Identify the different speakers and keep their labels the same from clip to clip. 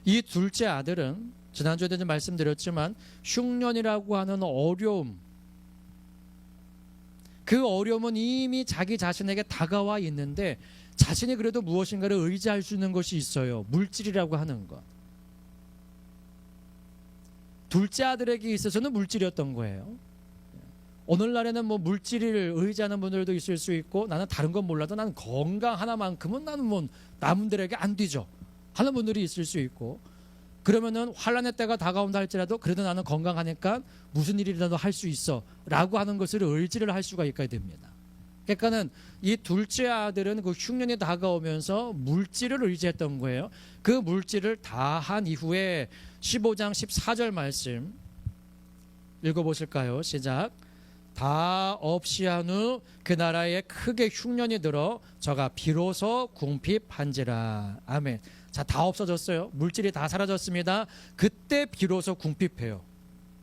Speaker 1: 이 둘째 아들은 지난주에도 좀 말씀드렸지만 흉년이라고 하는 어려움, 그 어려움은 이미 자기 자신에게 다가와 있는데 자신이 그래도 무엇인가를 의지할 수 있는 것이 있어요. 물질이라고 하는 것. 둘째 아들에게 있어서는 물질이었던 거예요. 오늘날에는 뭐 물질을 의지하는 분들도 있을 수 있고, 나는 다른 건 몰라도 나는 건강 하나만큼은 나는 뭐 남들에게 안 뒤져 하는 분들이 있을 수 있고, 그러면은 환란의 때가 다가온다 할지라도 그래도 나는 건강하니까 무슨 일이라도 할 수 있어 라고 하는 것을 의지를 할 수가 있게 됩니다. 그러니까는 이 둘째 아들은 그 흉년이 다가오면서 물질을 의지했던 거예요. 그 물질을 다 한 이후에 15장 14절 말씀 읽어보실까요? 시작. 다 없이 한 후 그 나라에 크게 흉년이 들어 저가 비로소 궁핍한지라. 아멘. 자, 다 없어졌어요. 물질이 다 사라졌습니다. 그때 비로소 궁핍해요.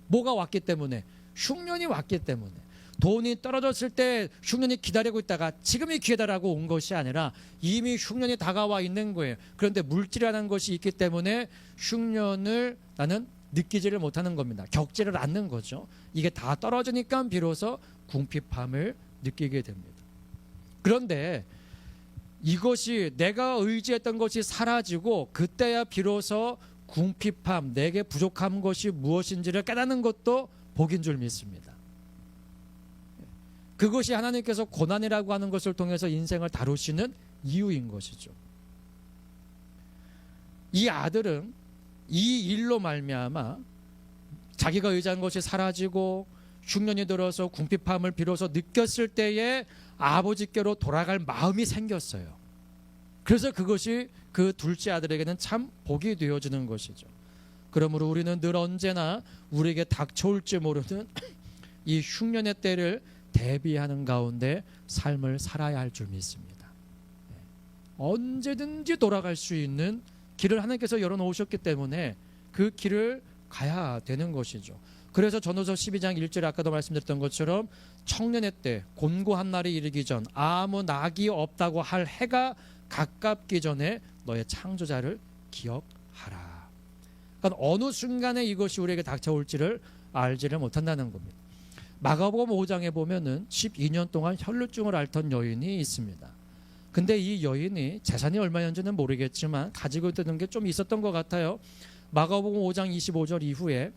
Speaker 1: 뭐가 왔기 때문에? 흉년이 왔기 때문에. 돈이 떨어졌을 때 흉년이 기다리고 있다가 지금이 기회다라고 온 것이 아니라 이미 흉년이 다가와 있는 거예요. 그런데 물질이라는 것이 있기 때문에 흉년을 나는 느끼지를 못하는 겁니다. 겪지를 않는 거죠. 이게 다 떨어지니까 비로소 궁핍함을 느끼게 됩니다. 그런데 이것이 내가 의지했던 것이 사라지고 그때야 비로소 궁핍함, 내게 부족한 것이 무엇인지를 깨닫는 것도 복인 줄 믿습니다. 그것이 하나님께서 고난이라고 하는 것을 통해서 인생을 다루시는 이유인 것이죠. 이 아들은 이 일로 말미암아 자기가 의지한 것이 사라지고 흉년이 들어서 궁핍함을 비로소 느꼈을 때에 아버지께로 돌아갈 마음이 생겼어요. 그래서 그것이 그 둘째 아들에게는 참 복이 되어지는 것이죠. 그러므로 우리는 늘 언제나 우리에게 닥쳐올지 모르는 이 흉년의 때를 대비하는 가운데 삶을 살아야 할 줄 믿습니다. 언제든지 돌아갈 수 있는 길을 하나님께서 열어놓으셨기 때문에 그 길을 가야 되는 것이죠. 그래서 전도서 12장 1절에 아까도 말씀드렸던 것처럼 청년의 때 곤고한 날이 이르기 전 아무 낙이 없다고 할 해가 가깝기 전에 너의 창조자를 기억하라. 그러니까 어느 순간에 이것이 우리에게 닥쳐올지를 알지를 못한다는 겁니다. 마가복음 5장에 보면은 12년 동안 혈루증을 앓던 여인이 있습니다. 근데 이 여인이 재산이 얼마였는지는 모르겠지만 가지고 있던 게 좀 있었던 것 같아요. 마가복음 5장 25절 이후에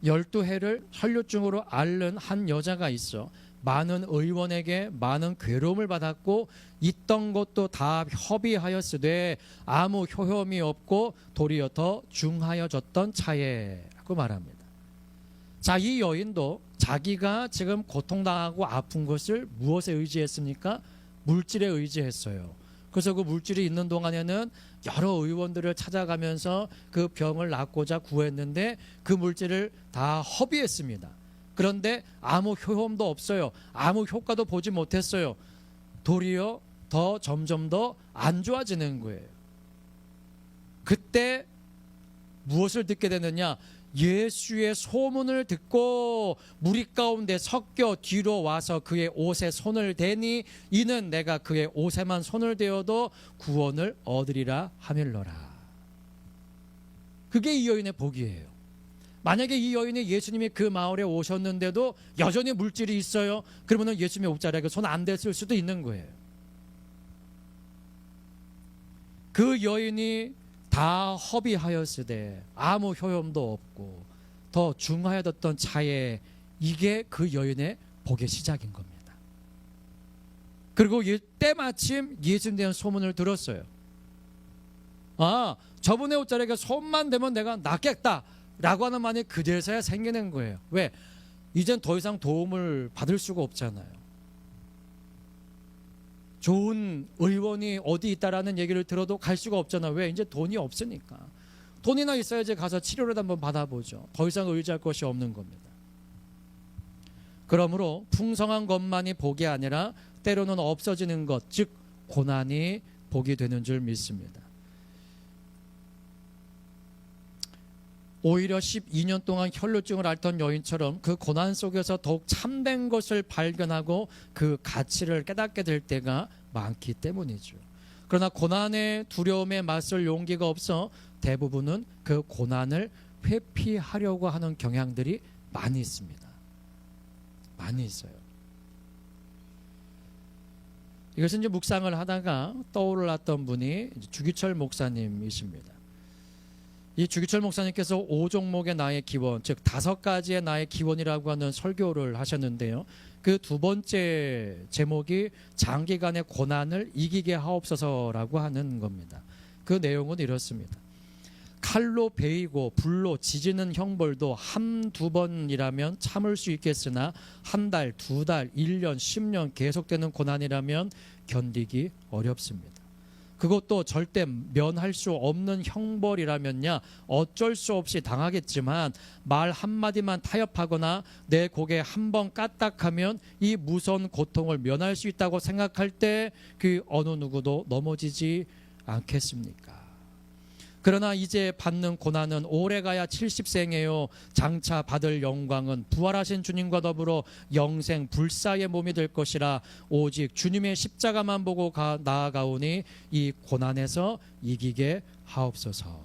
Speaker 1: 12해를 혈루증으로 앓는 한 여자가 있어 많은 의원에게 많은 괴로움을 받았고 있던 것도 다 허비하였으되 아무 효험이 없고 도리어 더 중하여졌던 차에라고 말합니다. 자, 이 여인도 자기가 지금 고통당하고 아픈 것을 무엇에 의지했습니까? 물질에 의지했어요. 그래서 그 물질이 있는 동안에는 여러 의원들을 찾아가면서 그 병을 낫고자 구했는데 그 물질을 다 허비했습니다. 그런데 아무 효험도 없어요. 아무 효과도 보지 못했어요. 도리어 더 점점 더 안 좋아지는 거예요. 그때 무엇을 듣게 되느냐? 예수의 소문을 듣고 무리 가운데 섞여 뒤로 와서 그의 옷에 손을 대니 이는 내가 그의 옷에만 손을 대어도 구원을 얻으리라 하밀러라. 그게 이 여인의 복이에요. 만약에 이 여인이 예수님이 그 마을에 오셨는데도 여전히 물질이 있어요. 그러면 예수님의 옷자락에 손 안 댔을 수도 있는 거예요. 그 여인이 다 허비하였으되 아무 효험도 없고 더 중하여졌던 차에 이게 그 여인의 복의 시작인 겁니다. 그리고 때마침 예수님에 대한 소문을 들었어요. 아, 저분의 옷자락에 손만 대면 내가 낫겠다 라고 하는 말이 그제서야 생기는 거예요. 왜? 이젠 더 이상 도움을 받을 수가 없잖아요. 좋은 의원이 어디 있다라는 얘기를 들어도 갈 수가 없잖아. 왜? 이제 돈이 없으니까. 돈이나 있어야지 가서 치료를 한번 받아보죠. 더 이상 의지할 것이 없는 겁니다. 그러므로 풍성한 것만이 복이 아니라 때로는 없어지는 것, 즉 고난이 복이 되는 줄 믿습니다. 오히려 12년 동안 혈루증을 앓던 여인처럼 그 고난 속에서 더욱 참된 것을 발견하고 그 가치를 깨닫게 될 때가 많기 때문이죠. 그러나 고난의 두려움에 맞설 용기가 없어 대부분은 그 고난을 회피하려고 하는 경향들이 많이 있습니다. 많이 있어요. 이것은 이제 묵상을 하다가 떠올랐던 분이 주기철 목사님이십니다. 이 주기철 목사님께서 5종목의 나의 기원, 즉 5가지의 나의 기원이라고 하는 설교를 하셨는데요. 그 두 번째 제목이 장기간의 고난을 이기게 하옵소서라고 하는 겁니다. 그 내용은 이렇습니다. 칼로 베이고 불로 지지는 형벌도 한두 번이라면 참을 수 있겠으나 한 달, 두 달, 1년, 10년 계속되는 고난이라면 견디기 어렵습니다. 그것도 절대 면할 수 없는 형벌이라면야 어쩔 수 없이 당하겠지만 말 한마디만 타협하거나 내 고개 한번 까딱하면 이 무서운 고통을 면할 수 있다고 생각할 때 그 어느 누구도 넘어지지 않겠습니까? 그러나 이제 받는 고난은 오래가야 70생에요. 장차 받을 영광은 부활하신 주님과 더불어 영생 불사의 몸이 될 것이라. 오직 주님의 십자가만 보고 나아가오니 이 고난에서 이기게 하옵소서.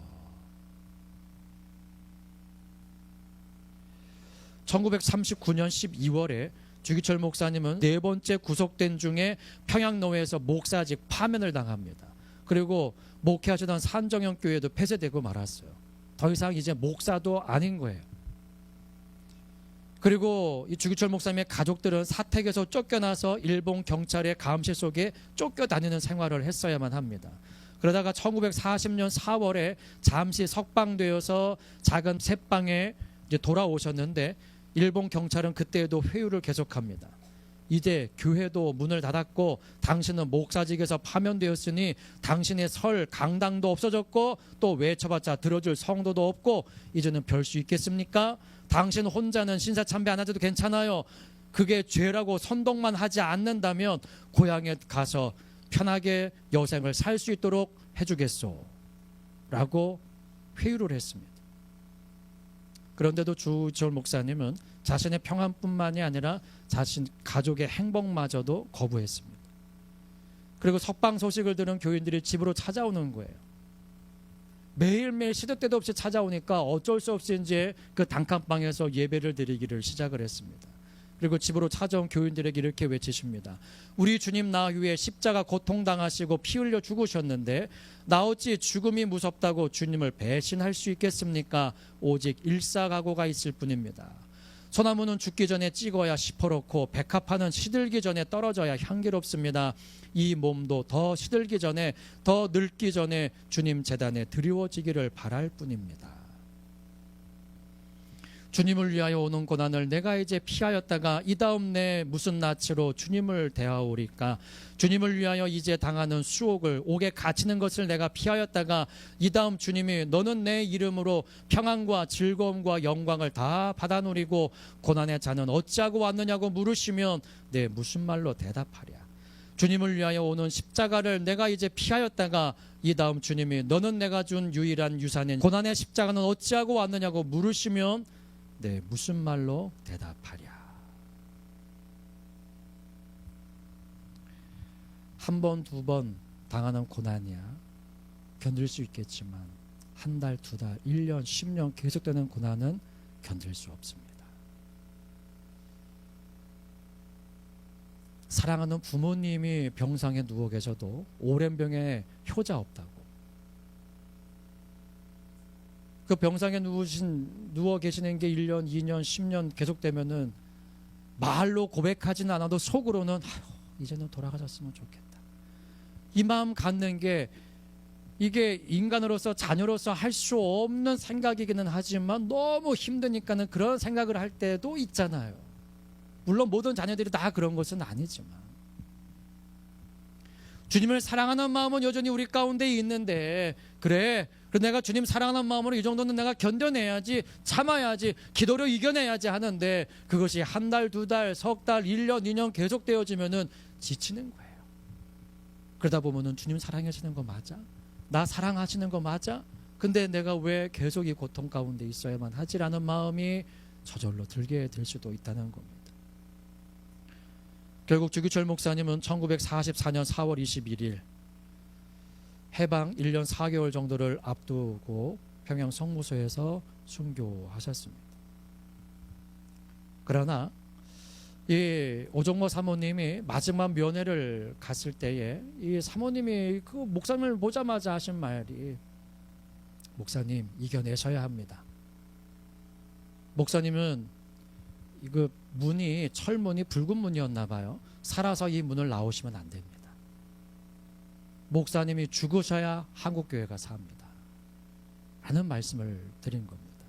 Speaker 1: 1939년 12월에 주기철 목사님은 네 번째 구속된 중에 평양노회에서 목사직 파면을 당합니다. 그리고 목회하시던 산정형 교회도 폐쇄되고 말았어요. 더 이상 이제 목사도 아닌 거예요. 그리고 이 주기철 목사님의 가족들은 사택에서 쫓겨나서 일본 경찰의 감시 속에 쫓겨다니는 생활을 했어야만 합니다. 그러다가 1940년 4월에 잠시 석방되어서 작은 새방에 이제 돌아오셨는데 일본 경찰은 그때에도 회유를 계속합니다. 이제 교회도 문을 닫았고 당신은 목사직에서 파면되었으니 당신의 설 강당도 없어졌고 또 외쳐봤자 들어줄 성도도 없고 이제는 별 수 있겠습니까? 당신 혼자는 신사참배 안 하셔도 괜찮아요. 그게 죄라고 선동만 하지 않는다면 고향에 가서 편하게 여생을 살 수 있도록 해주겠소 라고 회유를 했습니다. 그런데도 주기철 목사님은 자신의 평안뿐만이 아니라 자신 가족의 행복마저도 거부했습니다. 그리고 석방 소식을 들은 교인들이 집으로 찾아오는 거예요. 매일매일 시도 때도 없이 찾아오니까 어쩔 수 없이 이제 그 단칸방에서 예배를 드리기를 시작을 했습니다. 그리고 집으로 찾아온 교인들에게 이렇게 외치십니다. 우리 주님 나 위에 십자가 고통당하시고 피 흘려 죽으셨는데 나 어찌 죽음이 무섭다고 주님을 배신할 수 있겠습니까? 오직 일사각오가 있을 뿐입니다. 소나무는 죽기 전에 찍어야 시퍼렇고 백합화는 시들기 전에 떨어져야 향기롭습니다. 이 몸도 더 시들기 전에 더 늙기 전에 주님 제단에 드리워지기를 바랄 뿐입니다. 주님을 위하여 오는 고난을 내가 이제 피하였다가 이 다음 내 무슨 낯으로 주님을 대하오리까? 주님을 위하여 이제 당하는 수옥을 옥에 갇히는 것을 내가 피하였다가 이 다음 주님이 너는 내 이름으로 평안과 즐거움과 영광을 다 받아 누리고 고난의 자는 어찌하고 왔느냐고 물으시면 내 무슨 말로 대답하랴? 주님을 위하여 오는 십자가를 내가 이제 피하였다가 이 다음 주님이 너는 내가 준 유일한 유산인 고난의 십자가는 어찌하고 왔느냐고 물으시면 네, 무슨 말로 대답하랴? 한 번, 두 번 당하는 고난이야. 견딜 수 있겠지만 한 달, 두 달, 1년, 10년 계속되는 고난은 견딜 수 없습니다. 사랑하는 부모님이 병상에 누워 계셔도 오랜 병에 효자 없다고. 그 병상에 누워 계시는 게 1년, 2년, 10년 계속되면은 말로 고백하지는 않아도 속으로는 이제는 돌아가셨으면 좋겠다. 이 마음 갖는 게 이게 인간으로서 자녀로서 할 수 없는 생각이기는 하지만 너무 힘드니까는 그런 생각을 할 때도 있잖아요. 물론 모든 자녀들이 다 그런 것은 아니지만 주님을 사랑하는 마음은 여전히 우리 가운데 있는데 그래 내가 주님 사랑하는 마음으로 이 정도는 내가 견뎌내야지 참아야지 기도로 이겨내야지 하는데 그것이 한 달, 두 달, 석 달, 1년, 2년 계속되어지면은 지치는 거예요. 그러다 보면은 주님 사랑하시는 거 맞아? 나 사랑하시는 거 맞아? 근데 내가 왜 계속 이 고통 가운데 있어야만 하지라는 마음이 저절로 들게 될 수도 있다는 겁니다. 결국 주기철 목사님은 1944년 4월 21일 해방 1년 4개월 정도를 앞두고 평양 성무소에서 순교하셨습니다. 그러나 이 오종모 사모님이 마지막 면회를 갔을 때에 이 사모님이 그 목사님을 보자마자 하신 말이, 목사님 이겨내셔야 합니다. 목사님은 이거 문이 철문이 붉은 문이었나 봐요. 살아서 이 문을 나오시면 안 됩니다. 목사님이 죽으셔야 한국교회가 삽니다. 라는 말씀을 드린 겁니다.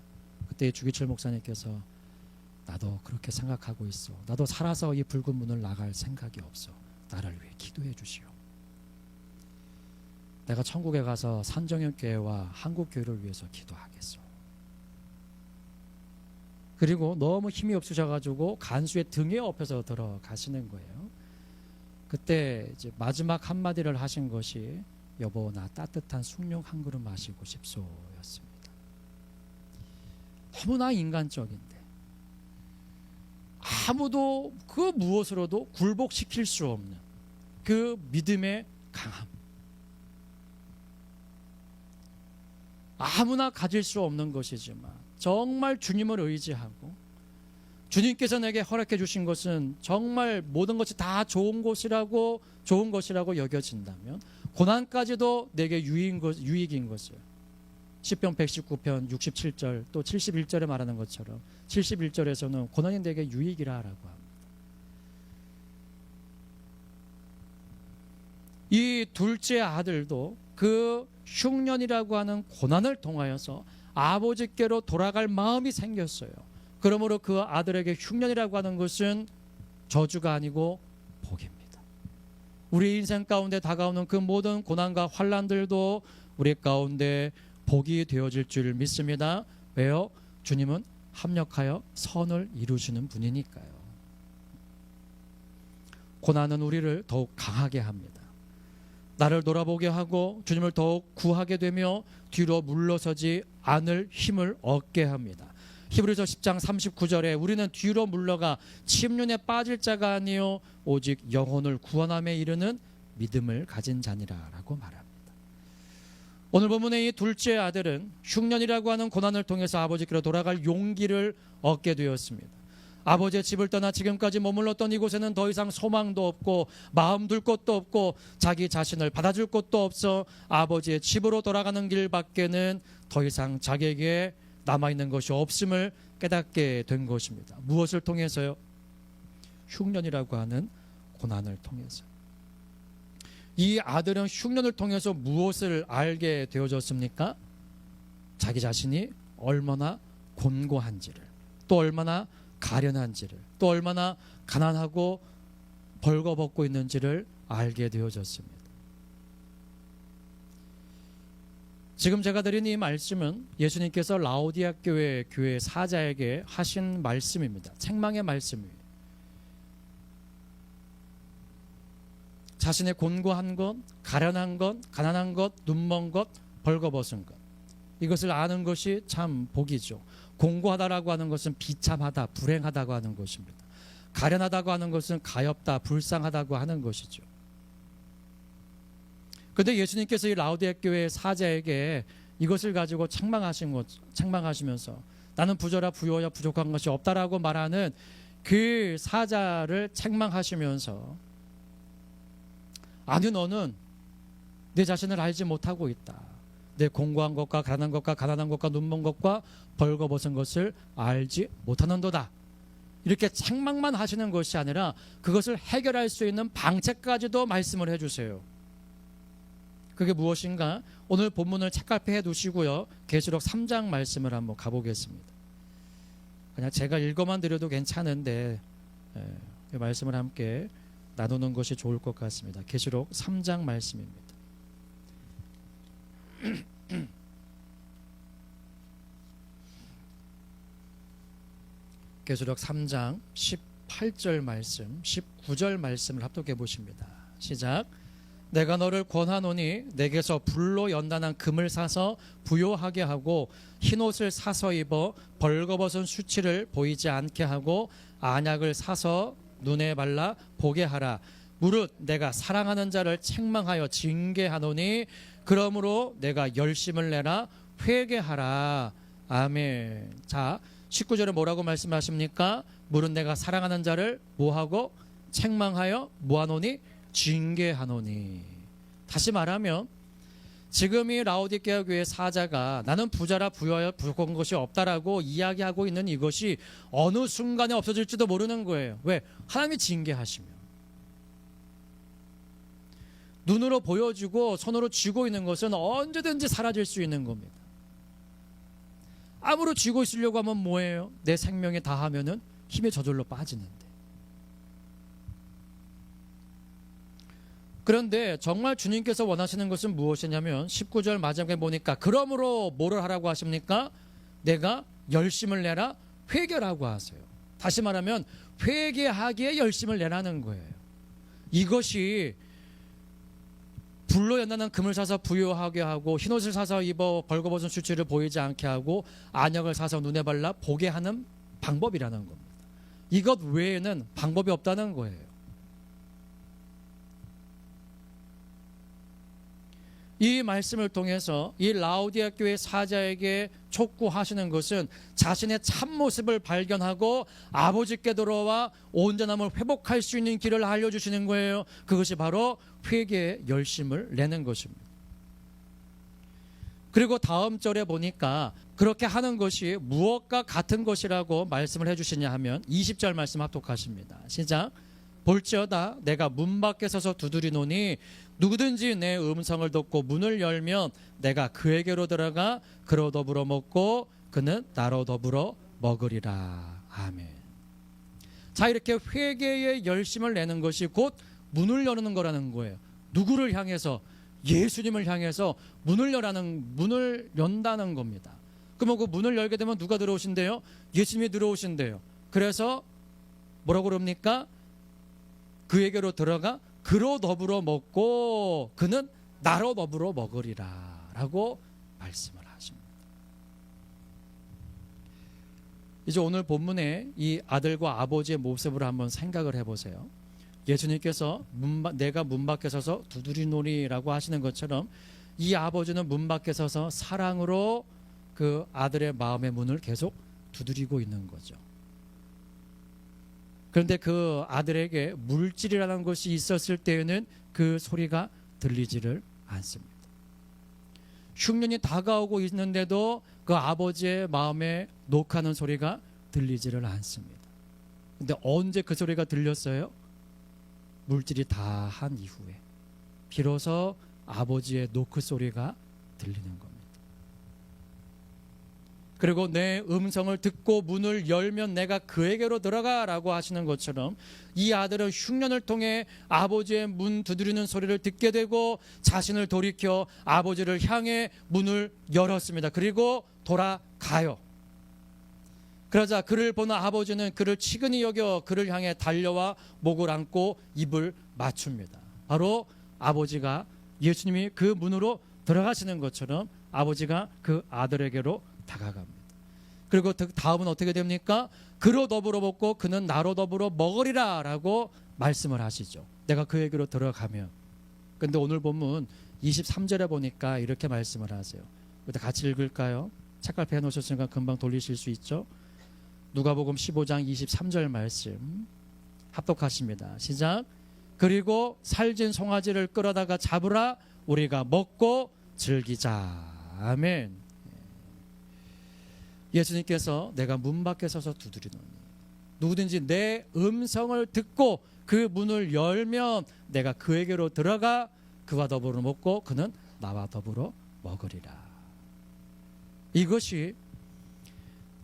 Speaker 1: 그때 주기철 목사님께서 나도 그렇게 생각하고 있어. 나도 살아서 이 붉은 문을 나갈 생각이 없어. 나를 위해 기도해 주시오. 내가 천국에 가서 산정현교회와 한국교회를 위해서 기도하겠소. 그리고 너무 힘이 없으셔가지고 간수의 등에 업혀서 들어가시는 거예요. 그때 이제 마지막 한마디를 하신 것이 여보 나 따뜻한 숭늉 한 그릇 마시고 싶소였습니다. 너무나 인간적인데 아무도 그 무엇으로도 굴복시킬 수 없는 그 믿음의 강함, 아무나 가질 수 없는 것이지만 정말 주님을 의지하고 주님께서 내게 허락해 주신 것은 정말 모든 것이 다 좋은 것이라고 여겨진다면 고난까지도 내게 유익인 것을 시편 119편 67절 또 71절에 말하는 것처럼 71절에서는 고난이 내게 유익이라고 합니다. 이 둘째 아들도 그 흉년이라고 하는 고난을 통하여서 아버지께로 돌아갈 마음이 생겼어요. 그러므로 그 아들에게 흉년이라고 하는 것은 저주가 아니고 복입니다. 우리 인생 가운데 다가오는 그 모든 고난과 환난들도 우리 가운데 복이 되어질 줄 믿습니다. 왜요? 주님은 합력하여 선을 이루시는 분이니까요. 고난은 우리를 더욱 강하게 합니다. 나를 돌아보게 하고 주님을 더욱 구하게 되며 뒤로 물러서지 않을 힘을 얻게 합니다. 히브리서 10장 39절에 우리는 뒤로 물러가 침륜에 빠질 자가 아니요 오직 영혼을 구원함에 이르는 믿음을 가진 자니라라고 말합니다. 오늘 본문의 이 둘째 아들은 흉년이라고 하는 고난을 통해서 아버지께로 돌아갈 용기를 얻게 되었습니다. 아버지의 집을 떠나 지금까지 머물렀던 이곳에는 더 이상 소망도 없고 마음 둘 곳도 없고 자기 자신을 받아줄 곳도 없어 아버지의 집으로 돌아가는 길밖에는 더 이상 자기에게 남아있는 것이 없음을 깨닫게 된 것입니다. 무엇을 통해서요? 흉년이라고 하는 고난을 통해서. 이 아들은 흉년을 통해서 무엇을 알게 되어졌습니까? 자기 자신이 얼마나 곤고한지를, 또 얼마나 가련한지를, 또 얼마나 가난하고 벌거벗고 있는지를 알게 되어졌습니다. 지금 제가 드린 이 말씀은 예수님께서 라오디아 교회 사자에게 하신 말씀입니다. 책망의 말씀이에요. 자신의 곤고한 것, 가련한 것, 가난한 것, 눈먼 것, 벌거벗은 것, 이것을 아는 것이 참 복이죠. 공고하다라고 하는 것은 비참하다, 불행하다고 하는 것입니다. 가련하다고 하는 것은 가엾다, 불쌍하다고 하는 것이죠. 그런데 예수님께서 이 라오디아 교회 사자에게 이것을 가지고 책망하시면서 나는 부자라 부여야 부족한 것이 없다라고 말하는 그 사자를 책망하시면서 아니 너는 내 자신을 알지 못하고 있다. 내 공고한 것과 가난한 것과 가난한 것과 눈먼 것과 벌거벗은 것을 알지 못하는도다. 이렇게 책망만 하시는 것이 아니라 그것을 해결할 수 있는 방책까지도 말씀을 해주세요. 그게 무엇인가? 오늘 본문을 책갈피해 두시고요. 계시록 3장 말씀을 한번 가보겠습니다. 그냥 제가 읽어만 드려도 괜찮은데 이 말씀을 함께 나누는 것이 좋을 것 같습니다. 계시록 3장 말씀입니다. 계시록 3장 18절 말씀, 19절 말씀을 합독해 보십니다. 시작. 내가 너를 권하노니 내게서 불로 연단한 금을 사서 부요하게 하고 흰옷을 사서 입어 벌거벗은 수치를 보이지 않게 하고 안약을 사서 눈에 발라 보게 하라. 무릇 내가 사랑하는 자를 책망하여 징계하노니 그러므로 내가 열심을 내라 회개하라. 아멘. 자, 19절에 뭐라고 말씀하십니까? 무릇 내가 사랑하는 자를 뭐하고? 책망하여 뭐하노니? 징계하노니. 다시 말하면 지금 이 라오디게아 교회 사자가 나는 부자라 부여하여 부족한 것이 없다라고 이야기하고 있는 이것이 어느 순간에 없어질지도 모르는 거예요. 왜? 하나님이 징계하시며 눈으로 보여주고 손으로 쥐고 있는 것은 언제든지 사라질 수 있는 겁니다. 아무로 쥐고 있으려고 하면 뭐예요? 내 생명에 다하면은 힘이 저절로 빠지는데. 그런데 정말 주님께서 원하시는 것은 무엇이냐면 19절 마지막에 보니까 그러므로 뭐를 하라고 하십니까? 내가 열심을 내라 회개라고 하세요. 다시 말하면 회개하기에 열심을 내라는 거예요. 이것이 불로 연단한 금을 사서 부유하게 하고 흰옷을 사서 입어 벌거벗은 수치를 보이지 않게 하고 안약을 사서 눈에 발라 보게 하는 방법이라는 겁니다. 이것 외에는 방법이 없다는 거예요. 이 말씀을 통해서 이 라오디게아 교회 사자에게 촉구하시는 것은 자신의 참모습을 발견하고 아버지께 돌아와 온전함을 회복할 수 있는 길을 알려주시는 거예요. 그것이 바로 회개의 열심을 내는 것입니다. 그리고 다음 절에 보니까 그렇게 하는 것이 무엇과 같은 것이라고 말씀을 해주시냐 하면 20절 말씀 합독하십니다. 시작. 볼지어다 내가 문 밖에 서서 두드리노니 누구든지 내 음성을 듣고 문을 열면 내가 그에게로 들어가 그로 더불어 먹고 그는 나로 더불어 먹으리라. 아멘. 자, 이렇게 회개의 열심을 내는 것이 곧 문을 여는 거라는 거예요. 누구를 향해서? 예수님을 향해서 문을 연다는 겁니다. 그러면 그 문을 열게 되면 누가 들어오신대요? 예수님이 들어오신대요. 그래서 뭐라고 그럽니까? 그에게로 들어가 그로 더불어 먹고 그는 나로 더불어 먹으리라 라고 말씀을 하십니다. 이제 오늘 본문에 이 아들과 아버지의 모습을 한번 생각을 해보세요. 예수님께서 내가 문 밖에 서서 두드리노리라고 하시는 것처럼 이 아버지는 문 밖에 서서 사랑으로 그 아들의 마음의 문을 계속 두드리고 있는 거죠. 그런데 그 아들에게 물질이라는 것이 있었을 때에는 그 소리가 들리지를 않습니다. 흉년이 다가오고 있는데도 그 아버지의 마음에 녹하는 소리가 들리지를 않습니다. 그런데 언제 그 소리가 들렸어요? 물질이 다 한 이후에 비로소 아버지의 노크 소리가 들리는 겁니다. 그리고 내 음성을 듣고 문을 열면 내가 그에게로 들어가라고 하시는 것처럼 이 아들은 흉년을 통해 아버지의 문 두드리는 소리를 듣게 되고 자신을 돌이켜 아버지를 향해 문을 열었습니다. 그리고 돌아가요. 그러자 그를 보는 아버지는 그를 치근히 여겨 그를 향해 달려와 목을 안고 입을 맞춥니다. 바로 아버지가 예수님이 그 문으로 들어가시는 것처럼 아버지가 그 아들에게로 다가갑니다. 그리고 다음은 어떻게 됩니까? 그로 더불어 먹고 그는 나로 더불어 먹으리라 라고 말씀을 하시죠. 내가 그에게로 들어가면. 근데 오늘 본문 23절에 보니까 이렇게 말씀을 하세요. 같이 읽을까요? 책갈피 해놓으셨으니까 금방 돌리실 수 있죠. 누가복음 15장 23절 말씀 합독하십니다. 시작. 그리고 살진 송아지를 끌어다가 잡으라 우리가 먹고 즐기자. 아멘. 예수님께서 내가 문 밖에 서서 두드리노니 누구든지 내 음성을 듣고 그 문을 열면 내가 그에게로 들어가 그와 더불어 먹고 그는 나와 더불어 먹으리라. 이것이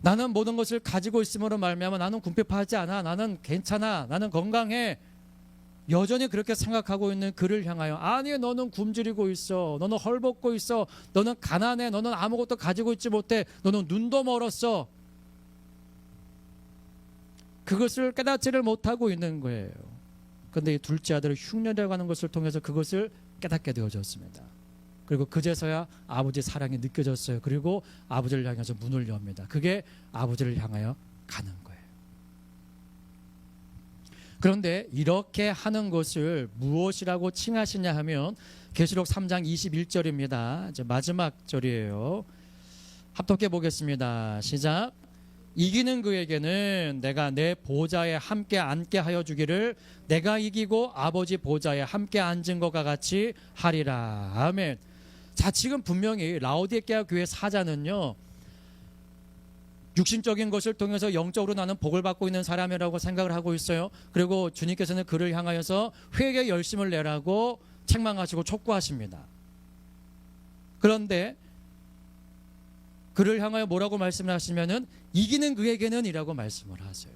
Speaker 1: 나는 모든 것을 가지고 있음으로 말미암아 나는 궁핍하지 않아, 나는 괜찮아, 나는 건강해, 여전히 그렇게 생각하고 있는 그를 향하여 아니 너는 굶주리고 있어, 너는 헐벗고 있어, 너는 가난해, 너는 아무것도 가지고 있지 못해, 너는 눈도 멀었어. 그것을 깨닫지를 못하고 있는 거예요. 그런데 이 둘째 아들의 흉년이라고 하는 것을 통해서 그것을 깨닫게 되어졌습니다. 그리고 그제서야 아버지의 사랑이 느껴졌어요. 그리고 아버지를 향해서 문을 엽니다. 그게 아버지를 향하여 가는 거예요. 그런데 이렇게 하는 것을 무엇이라고 칭하시냐 하면 계시록 3장 21절입니다. 이제 마지막 절이에요. 합독해 보겠습니다. 시작. 이기는 그에게는 내가 내 보좌에 함께 앉게 하여 주기를 내가 이기고 아버지 보좌에 함께 앉은 것과 같이 하리라. 아멘. 자, 지금 분명히 라오디게아 교회 사자는요, 육신적인 것을 통해서 영적으로 나는 복을 받고 있는 사람이라고 생각을 하고 있어요. 그리고 주님께서는 그를 향하여서 회개 열심을 내라고 책망하시고 촉구하십니다. 그런데 그를 향하여 뭐라고 말씀을 하시면은 이기는 그에게는 이라고 말씀을 하세요.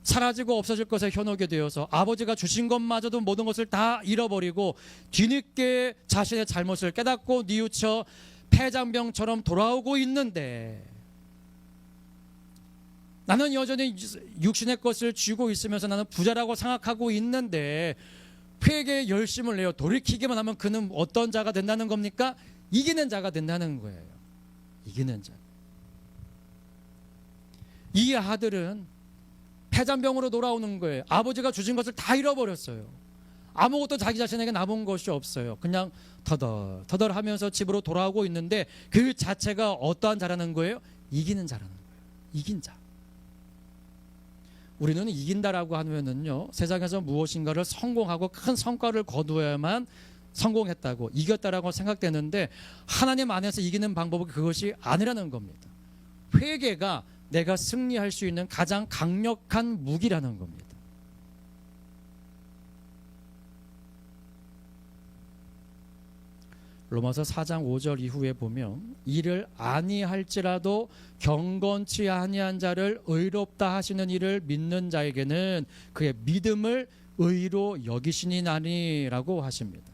Speaker 1: 사라지고 없어질 것에 현혹이 되어서 아버지가 주신 것마저도 모든 것을 다 잃어버리고 뒤늦게 자신의 잘못을 깨닫고 뉘우쳐 폐장병처럼 돌아오고 있는데, 나는 여전히 육신의 것을 쥐고 있으면서 나는 부자라고 생각하고 있는데 회개에 열심을 내어 돌이키기만 하면 그는 어떤 자가 된다는 겁니까? 이기는 자가 된다는 거예요. 이기는 자. 이 아들은 폐잔병으로 돌아오는 거예요. 아버지가 주신 것을 다 잃어버렸어요. 아무것도 자기 자신에게 남은 것이 없어요. 그냥 터덜 하면서 집으로 돌아오고 있는데 그 자체가 어떠한 자라는 거예요? 이기는 자라는 거예요. 이긴 자. 우리는 이긴다라고 하면은요, 세상에서 무엇인가를 성공하고 큰 성과를 거두어야만 성공했다고, 이겼다라고 생각되는데 하나님 안에서 이기는 방법은 그것이 아니라는 겁니다. 회개가 내가 승리할 수 있는 가장 강력한 무기라는 겁니다. 로마서 4장 5절 이후에 보면 이를 아니할지라도 경건치 아니한 자를 의롭다 하시는 이를 믿는 자에게는 그의 믿음을 의로 여기시니라고 하십니다.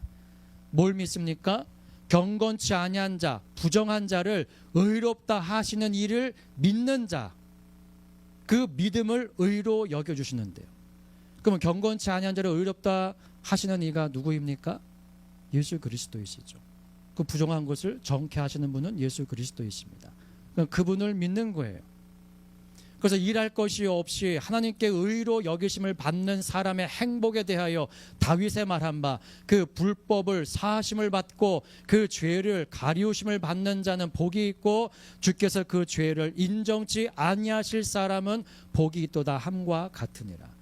Speaker 1: 뭘 믿습니까? 경건치 아니한 자, 부정한 자를 의롭다 하시는 이를 믿는 자, 그 믿음을 의로 여겨주시는데요. 그러면 경건치 아니한 자를 의롭다 하시는 이가 누구입니까? 예수 그리스도이시죠. 그 부정한 것을 정케 하시는 분은 예수 그리스도이십니다. 그분을 믿는 거예요. 그래서 일할 것이 없이 하나님께 의로 여기심을 받는 사람의 행복에 대하여 다윗의 말한 바, 그 불법을 사하심을 받고 그 죄를 가리우심을 받는 자는 복이 있고 주께서 그 죄를 인정치 아니하실 사람은 복이 있도다 함과 같으니라.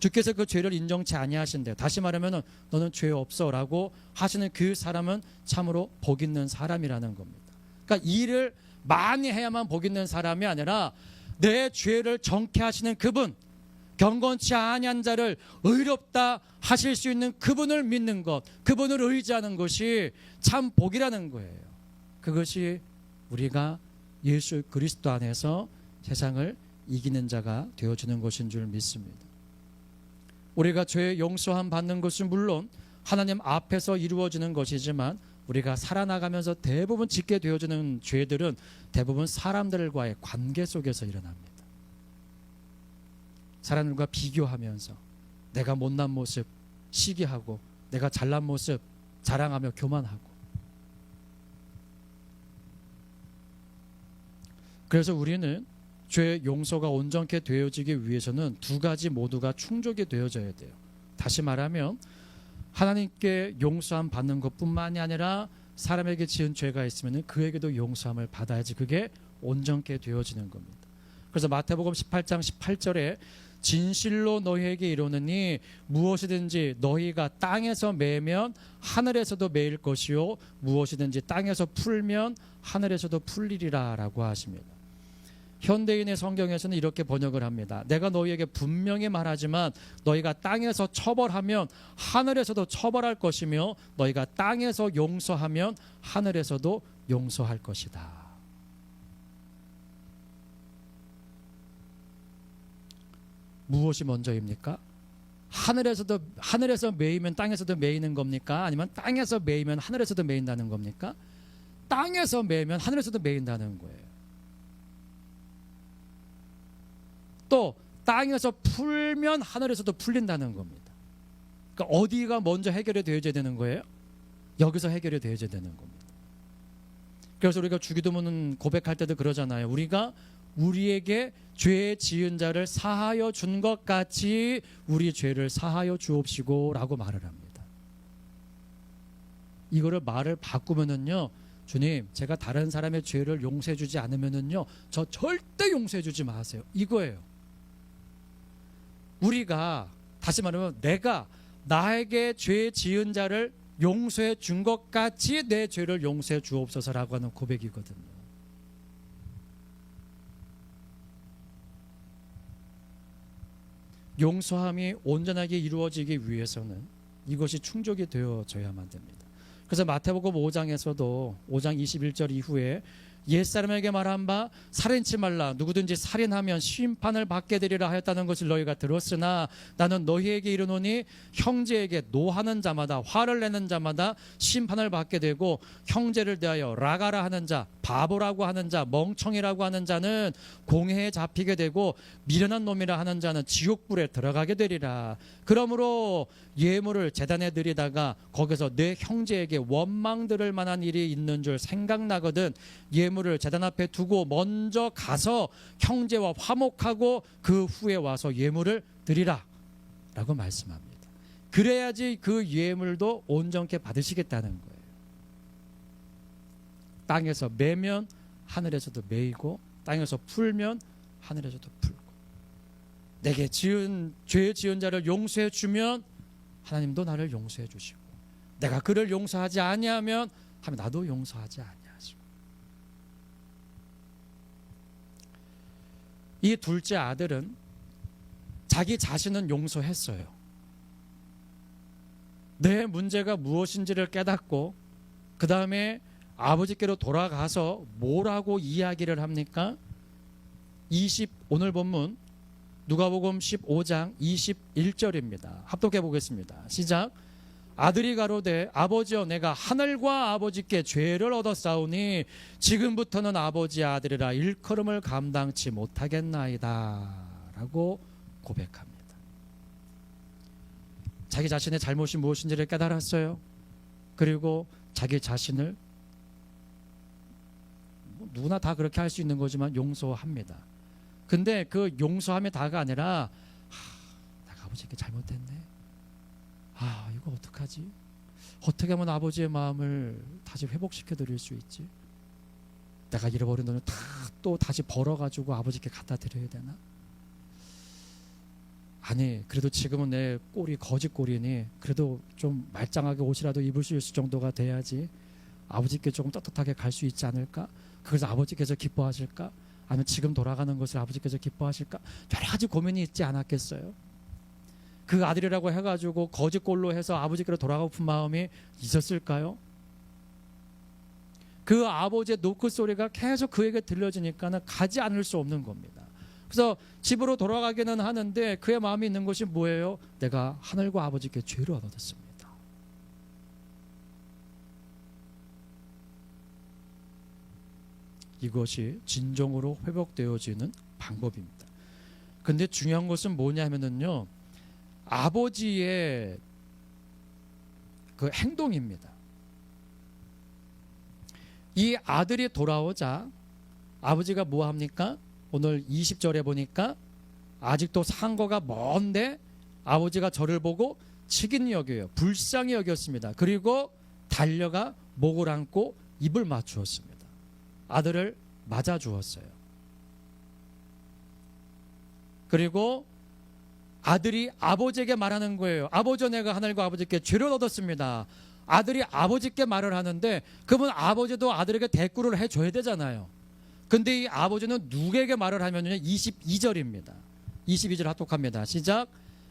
Speaker 1: 주께서 그 죄를 인정치 아니하신대요. 다시 말하면 너는 죄 없어라고 하시는 그 사람은 참으로 복 있는 사람이라는 겁니다. 그러니까 일을 많이 해야만 복 있는 사람이 아니라 내 죄를 정케 하시는 그분, 경건치 아니한 자를 의롭다 하실 수 있는 그분을 믿는 것, 그분을 의지하는 것이 참 복이라는 거예요. 그것이 우리가 예수 그리스도 안에서 세상을 이기는 자가 되어주는 것인 줄 믿습니다. 우리가 죄 용서함 받는 것은 물론 하나님 앞에서 이루어지는 것이지만 우리가 살아나가면서 대부분 짓게 되어지는 죄들은 대부분 사람들과의 관계 속에서 일어납니다. 사람들과 비교하면서 내가 못난 모습 시기하고 내가 잘난 모습 자랑하며 교만하고, 그래서 우리는 죄 용서가 온전케 되어지기 위해서는 두 가지 모두가 충족이 되어져야 돼요. 다시 말하면 하나님께 용서함 받는 것뿐만이 아니라 사람에게 지은 죄가 있으면 그에게도 용서함을 받아야지 그게 온전케 되어지는 겁니다. 그래서 마태복음 18장 18절에 진실로 너희에게 이르노니 무엇이든지 너희가 땅에서 매면 하늘에서도 매일 것이요 무엇이든지 땅에서 풀면 하늘에서도 풀리리라 라고 하십니다. 현대인의 성경에서는 이렇게 번역을 합니다. 내가 너희에게 분명히 말하지만 너희가 땅에서 처벌하면 하늘에서도 처벌할 것이며 너희가 땅에서 용서하면 하늘에서도 용서할 것이다. 무엇이 먼저입니까? 하늘에서 매이면 땅에서도 매이는 겁니까? 아니면 땅에서 매이면 하늘에서도 매인다는 겁니까? 땅에서 매면 하늘에서도 매인다는 거예요. 또 땅에서 풀면 하늘에서도 풀린다는 겁니다. 그러니까 어디가 먼저 해결이 되어져야 되는 거예요? 여기서 해결이 되어져야 되는 겁니다. 그래서 우리가 주기도문 고백할 때도 그러잖아요. 우리가 우리에게 죄 지은 자를 사하여 준 것 같이 우리 죄를 사하여 주옵시고 라고 말을 합니다. 이거를 말을 바꾸면은요, 주님 제가 다른 사람의 죄를 용서해 주지 않으면은요 저 절대 용서해 주지 마세요, 이거예요. 우리가 다시 말하면 내가 나에게 죄 지은 자를 용서해 준 것 같이 내 죄를 용서해 주옵소서라고 하는 고백이거든요. 용서함이 온전하게 이루어지기 위해서는 이것이 충족이 되어져야만 됩니다. 그래서 마태복음 5장에서도 5장 21절 이후에 옛사람에게 말한 바 살인치 말라, 누구든지 살인하면 심판을 받게 되리라 하였다는 것을 너희가 들었으나 나는 너희에게 이르노니 형제에게 노하는 자마다, 화를 내는 자마다 심판을 받게 되고, 형제를 대하여 라가라 하는 자, 바보라고 하는 자, 멍청이라고 하는 자는 공회에 잡히게 되고, 미련한 놈이라 하는 자는 지옥불에 들어가게 되리라. 그러므로 예물을 제단에 드리다가 거기서 내 형제에게 원망 들을 만한 일이 있는 줄 생각나거든 예물을 제단 앞에 두고 먼저 가서 형제와 화목하고 그 후에 와서 예물을 드리라 라고 말씀합니다. 그래야지 그 예물도 온전케 받으시겠다는 거예요. 땅에서 매면 하늘에서도 매이고, 땅에서 풀면 하늘에서도 풀고, 내게 죄 지은 자를 용서해 주면 하나님도 나를 용서해 주시고, 내가 그를 용서하지 아니하면 하면 나도 용서하지 아니하시고. 이 둘째 아들은 자기 자신은 용서했어요. 내 문제가 무엇인지를 깨닫고 그 다음에 아버지께로 돌아가서 뭐라고 이야기를 합니까? 오늘 본문 누가복음 15장 21절입니다. 합독해 보겠습니다. 시작. 아들이 가로되 아버지여 내가 하늘과 아버지께 죄를 얻었사오니 지금부터는 아버지의 아들이라 일컬음을 감당치 못하겠나이다 라고 고백합니다. 자기 자신의 잘못이 무엇인지를 깨달았어요. 그리고 자기 자신을 누구나 다 그렇게 할 수 있는 거지만 용서합니다. 근데 그 용서함이 다가 아니라 내가 아버지께 잘못했네, 이거 어떡하지? 어떻게 하면 아버지의 마음을 다시 회복시켜 드릴 수 있지? 내가 잃어버린 돈을 또 다시 벌어가지고 아버지께 갖다 드려야 되나? 아니, 그래도 지금은 내 꼴이 거짓 꼴이니 그래도 좀 말짱하게 옷이라도 입을 수 있을 정도가 돼야지 아버지께 조금 떳떳하게 갈 수 있지 않을까? 그래서 아버지께서 기뻐하실까? 아니면 지금 돌아가는 것을 아버지께서 기뻐하실까? 여러 가지 고민이 있지 않았겠어요? 그 아들이라고 해가지고 거짓골로 해서 아버지께로 돌아가고픈 마음이 있었을까요? 그 아버지의 노크 소리가 계속 그에게 들려지니까는 가지 않을 수 없는 겁니다. 그래서 집으로 돌아가기는 하는데 그의 마음이 있는 것이 뭐예요? 내가 하늘과 아버지께 죄를 얻었습니다. 이것이 진정으로 회복되어지는 방법입니다. 근데 중요한 것은 뭐냐면요, 아버지의 그 행동입니다. 이 아들이 돌아오자 아버지가 뭐 합니까? 오늘 20절에 보니까 아직도 상거가 먼데 아버지가 저를 보고 치긴 여겨요. 불쌍히 여겼습니다. 그리고 달려가 목을 안고 입을 맞추었습니다. 아들을 맞아 주었어요. 그리고 아들이 아버지에게 말하는 거예요. 아버지, 내가 하늘과 아버지께 죄를 얻었습니다. 아들이 아버지께 말을 하는데 그러면 아버지도 아들에게 대꾸를 해줘야 되잖아요. 근데 이 아버지는 누구에게 말을 하면요, 22절입니다. 22절 합독합니다. 시작.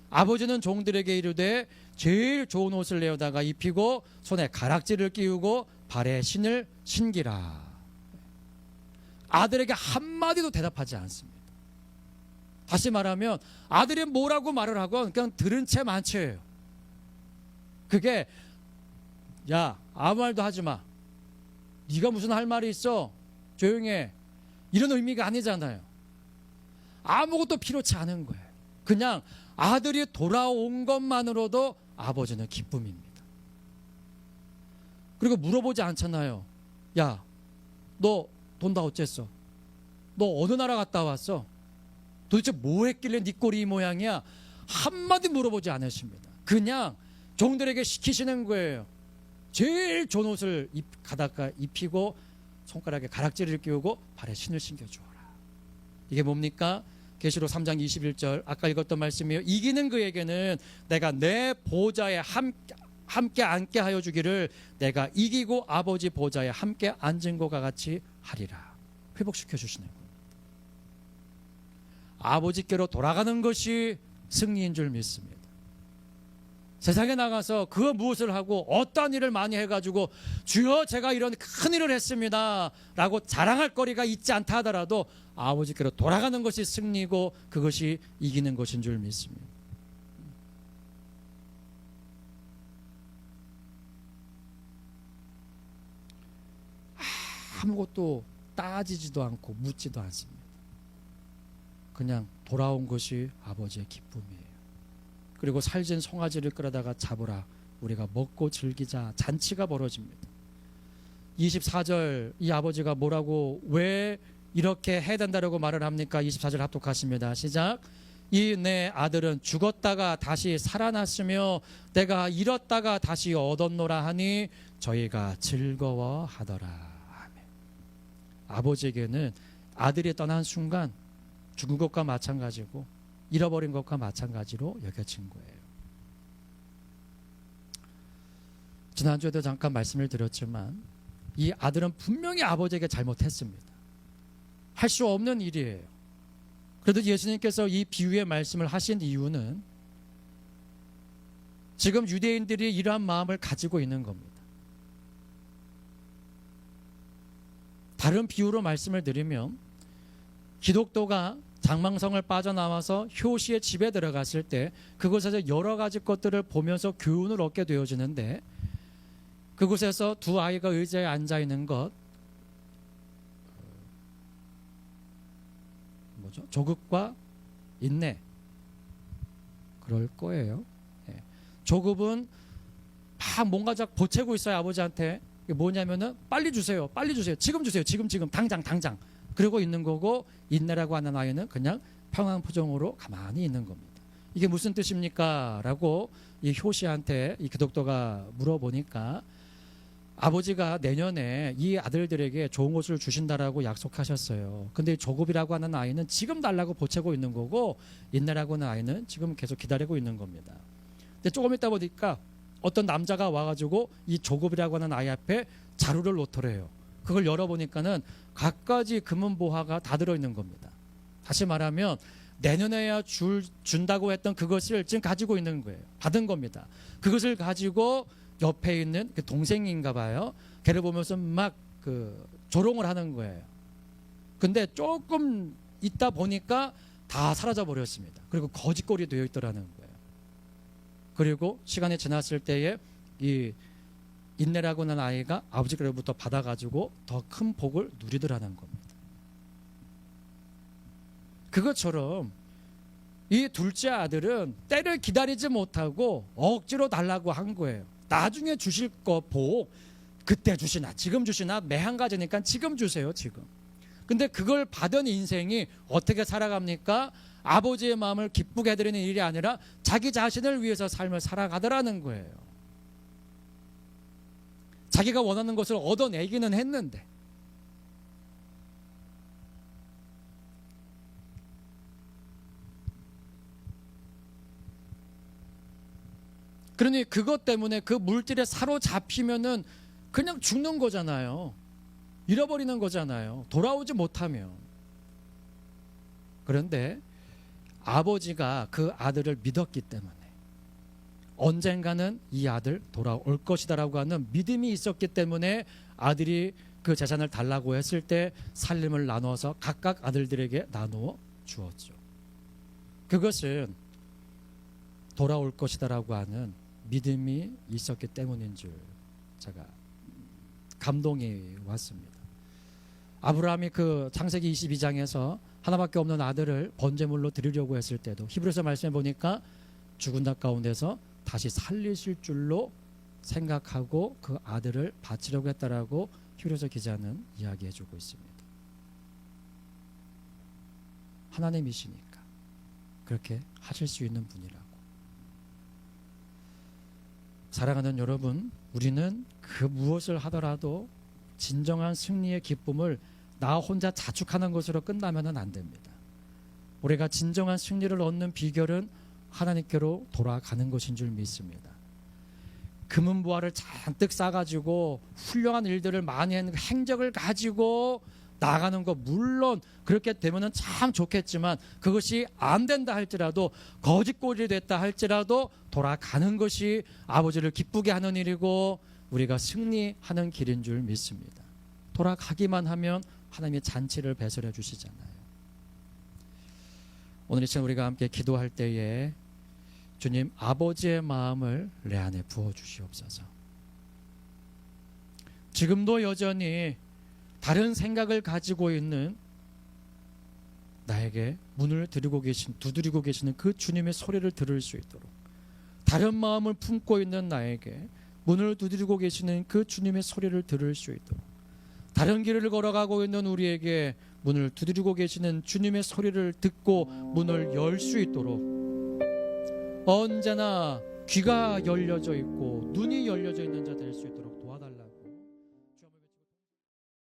Speaker 1: 아버지는 종들에게 이르되 제일 좋은 옷을 내어다가 입히고 손에 가락지를 끼우고 발에 신을 신기라. 아들에게 한마디도 대답하지 않습니다. 다시 말하면 아들이 뭐라고 말을 하건 그냥 들은 채 만채예요. 그게 야, 아무 말도 하지 마, 네가 무슨 할 말이 있어, 조용히 해, 이런 의미가 아니잖아요. 아무것도 필요치 않은 거예요. 그냥 아들이 돌아온 것만으로도 아버지는 기쁨입니다. 그리고 물어보지 않잖아요. 야, 너 돈 다 어쨌어? 너 어느 나라 갔다 왔어? 도대체 뭐 했길래 네 꼴이 이 모양이야? 한마디 물어보지 않으십니다. 그냥 종들에게 시키시는 거예요. 제일 좋은 옷을 가다가 입히고 손가락에 가락지를 끼우고 발에 신을 신겨주어라. 이게 뭡니까? 계시록 3장 21절 아까 읽었던 말씀이에요. 이기는 그에게는 내가 내 보좌에 함께 앉게 하여 주기를 내가 이기고 아버지 보좌에 함께 앉은 것과 같이 하리라. 회복시켜 주시는 거예요. 아버지께로 돌아가는 것이 승리인 줄 믿습니다. 세상에 나가서 그 무엇을 하고 어떤 일을 많이 해가지고 주여 제가 이런 큰 일을 했습니다 라고 자랑할 거리가 있지 않다 하더라도 아버지께로 돌아가는 것이 승리고 그것이 이기는 것인 줄 믿습니다. 아무것도 따지지도 않고 묻지도 않습니다. 그냥 돌아온 것이 아버지의 기쁨이에요. 그리고 살진 송아지를 끌어다가 잡으라. 우리가 먹고 즐기자. 잔치가 벌어집니다. 24절 이 아버지가 뭐라고 왜 이렇게 해야 된다고 말을 합니까? 24절 합독하십니다. 시작. 이 내 아들은 죽었다가 다시 살아났으며 내가 잃었다가 다시 얻었노라 하니 저희가 즐거워하더라. 아멘. 아버지에게는 아들이 떠난 순간 죽은 것과 마찬가지고 잃어버린 것과 마찬가지로 여겨진 거예요. 지난주에도 잠깐 말씀을 드렸지만 이 아들은 분명히 아버지에게 잘못했습니다. 할 수 없는 일이에요. 그래도 예수님께서 이 비유의 말씀을 하신 이유는 지금 유대인들이 이러한 마음을 가지고 있는 겁니다. 다른 비유로 말씀을 드리면 기독도가 장망성을 빠져나와서 효시의 집에 들어갔을 때 그곳에서 여러 가지 것들을 보면서 교훈을 얻게 되어지는데 그곳에서 두 아이가 의자에 앉아 있는 것 뭐죠? 조급과 인내 그럴 거예요. 예. 조급은 막 뭔가 보채고 있어요. 아버지한테. 이게 뭐냐면은 빨리 주세요. 빨리 주세요. 지금 주세요. 지금 당장 그러고 있는 거고 인내라고 하는 아이는 그냥 평안 표정으로 가만히 있는 겁니다. 이게 무슨 뜻입니까? 라고 이 효시한테 이 기독도가 물어보니까 아버지가 내년에 이 아들들에게 좋은 것을 주신다라고 약속하셨어요. 근데 조급이라고 하는 아이는 지금 달라고 보채고 있는 거고 인내라고 하는 아이는 지금 계속 기다리고 있는 겁니다. 근데 조금 있다 보니까 어떤 남자가 와가지고 이 조급이라고 하는 아이 앞에 자루를 놓더래요. 그걸 열어보니까는 갖가지 금은보화가 다 들어있는 겁니다. 다시 말하면 내년에야 준다고 했던 그것을 지금 가지고 있는 거예요. 받은 겁니다. 그것을 가지고 옆에 있는 그 동생인가 봐요. 걔를 보면서 막 조롱을 하는 거예요. 근데 조금 있다 보니까 다 사라져 버렸습니다. 그리고 거짓골이 되어 있더라는 거예요. 그리고 시간이 지났을 때에 이 인내라고 하는 아이가 아버지께로부터 받아가지고 더 큰 복을 누리더라는 겁니다. 그것처럼 이 둘째 아들은 때를 기다리지 못하고 억지로 달라고 한 거예요. 나중에 주실 거 복 그때 주시나 지금 주시나 매한 가지니까 지금 주세요. 지금. 근데 그걸 받은 인생이 어떻게 살아갑니까? 아버지의 마음을 기쁘게 해드리는 일이 아니라 자기 자신을 위해서 삶을 살아가더라는 거예요. 자기가 원하는 것을 얻어내기는 했는데 그러니 그것 때문에 그 물질에 사로잡히면은 그냥 죽는 거잖아요. 잃어버리는 거잖아요. 돌아오지 못하면. 그런데 아버지가 그 아들을 믿었기 때문에 언젠가는 이 아들 돌아올 것이다라고 하는 믿음이 있었기 때문에 아들이 그 재산을 달라고 했을 때 살림을 나눠서 각각 아들들에게 나누어 주었죠. 그것은 돌아올 것이다라고 하는 믿음이 있었기 때문인 줄 제가 감동이 왔습니다. 아브라함이 그 창세기 22장에서 하나밖에 없는 아들을 번제물로 드리려고 했을 때도 히브리서 말씀해 보니까 죽은 자 가운데서 다시 살리실 줄로 생각하고 그 아들을 바치려고 했다라고 히브리서 기자는 이야기해 주고 있습니다. 하나님이시니까 그렇게 하실 수 있는 분이라고. 사랑하는 여러분, 우리는 그 무엇을 하더라도 진정한 승리의 기쁨을 나 혼자 자축하는 것으로 끝나면 안 됩니다. 우리가 진정한 승리를 얻는 비결은 하나님께로 돌아가는 것인 줄 믿습니다. 금은보화를 잔뜩 싸가지고 훌륭한 일들을 많이 하는 행적을 가지고 나가는 거 물론 그렇게 되면 참 좋겠지만, 그것이 안 된다 할지라도, 거짓골이 됐다 할지라도 돌아가는 것이 아버지를 기쁘게 하는 일이고 우리가 승리하는 길인 줄 믿습니다. 돌아가기만 하면 하나님의 잔치를 배설해 주시잖아요. 오늘 이 시간 우리가 함께 기도할 때에 주님, 아버지의 마음을 내 안에 부어주시옵소서. 지금도 여전히 다른 생각을 가지고 있는 나에게 문을 두드리고 계시는 그 주님의 소리를 들을 수 있도록, 다른 마음을 품고 있는 나에게 문을 두드리고 계시는 그 주님의 소리를 들을 수 있도록, 다른 길을 걸어가고 있는 우리에게 문을 두드리고 계시는 주님의 소리를 듣고 문을 열 수 있도록, 언제나 귀가 열려져 있고 눈이 열려져 있는 자 될 수 있도록